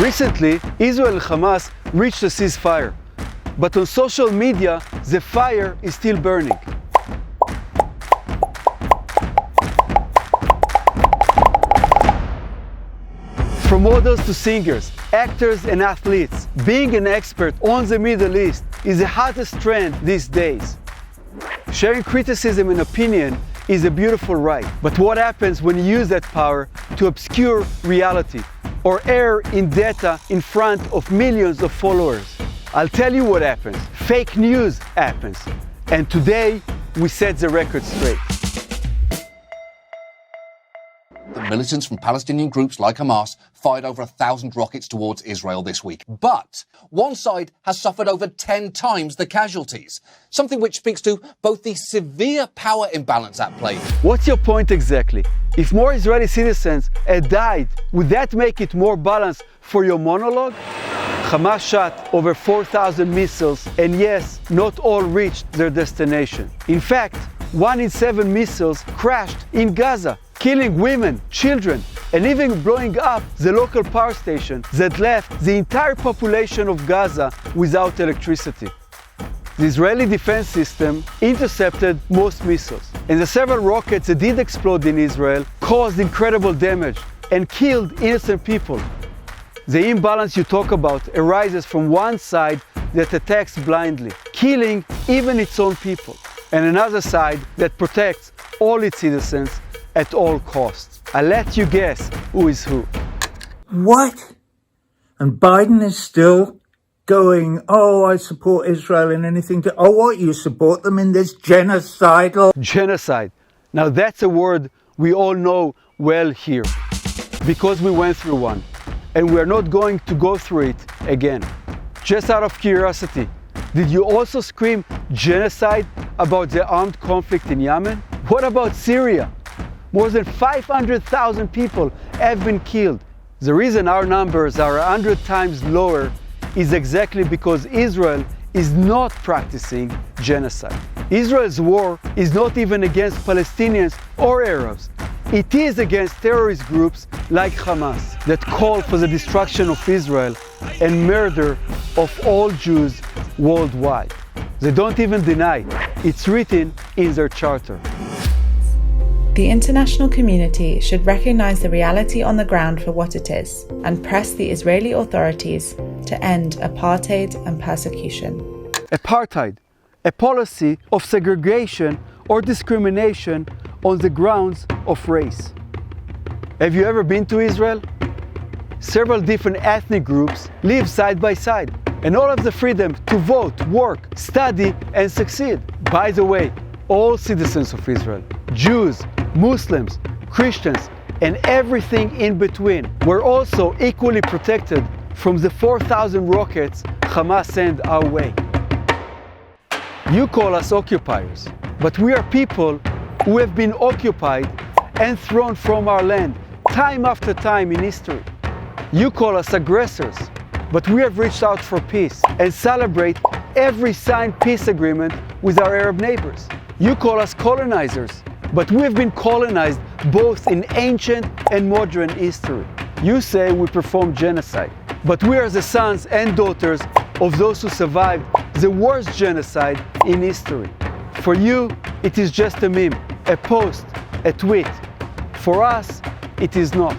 Recently, Israel and Hamas reached a ceasefire, but on social media, the fire is still burning. From models to singers, actors and athletes, being an expert on the Middle East is the hottest trend these days. Sharing criticism and opinion is a beautiful right, but what happens when you use that power to obscure reality or err in data in front of millions of followers? I'll tell you what happens. Fake news happens. And today, we set the record straight. The militants from Palestinian groups like Hamas fired over 1,000 rockets towards Israel this week. But one side has suffered over 10 times the casualties, something which speaks to both the severe power imbalance at play. What's your point exactly? If more Israeli citizens had died, would that make it more balanced for your monologue? Hamas shot over 4,000 missiles, and yes, not all reached their destination. In fact, 1 in 7 missiles crashed in Gaza, killing women, children, and even blowing up the local power station that left the entire population of Gaza without electricity. The Israeli defense system intercepted most missiles, and the several rockets that did explode in Israel caused incredible damage and killed innocent people. The imbalance you talk about arises from one side that attacks blindly, killing even its own people, and another side that protects all its citizens at all costs. I'll let you guess who is who. What? And Biden is still going, oh, I support Israel in anything to, oh, what, you support them in this genocidal? Genocide. Now that's a word we all know well here, because we went through one, and we're not going to go through it again. Just out of curiosity, did you also scream genocide about the armed conflict in Yemen? What about Syria? More than 500,000 people have been killed. The reason our numbers are 100 times lower is exactly because Israel is not practicing genocide. Israel's war is not even against Palestinians or Arabs. It is against terrorist groups like Hamas that call for the destruction of Israel and murder of all Jews worldwide. They don't even deny it. It's written in their charter. The international community should recognize the reality on the ground for what it is and press the Israeli authorities to end apartheid and persecution. Apartheid, a policy of segregation or discrimination on the grounds of race. Have you ever been to Israel? Several different ethnic groups live side by side, and all have the freedom to vote, work, study, and succeed. By the way, all citizens of Israel, Jews, Muslims, Christians, and everything in between were also equally protected from the 4,000 rockets Hamas sent our way. You call us occupiers, but we are people who have been occupied and thrown from our land time after time in history. You call us aggressors, but we have reached out for peace and celebrate every signed peace agreement with our Arab neighbors. You call us colonizers, but we have been colonized both in ancient and modern history. You say we perform genocide, but we are the sons and daughters of those who survived the worst genocide in history. For you, it is just a meme, a post, a tweet. For us, it is not.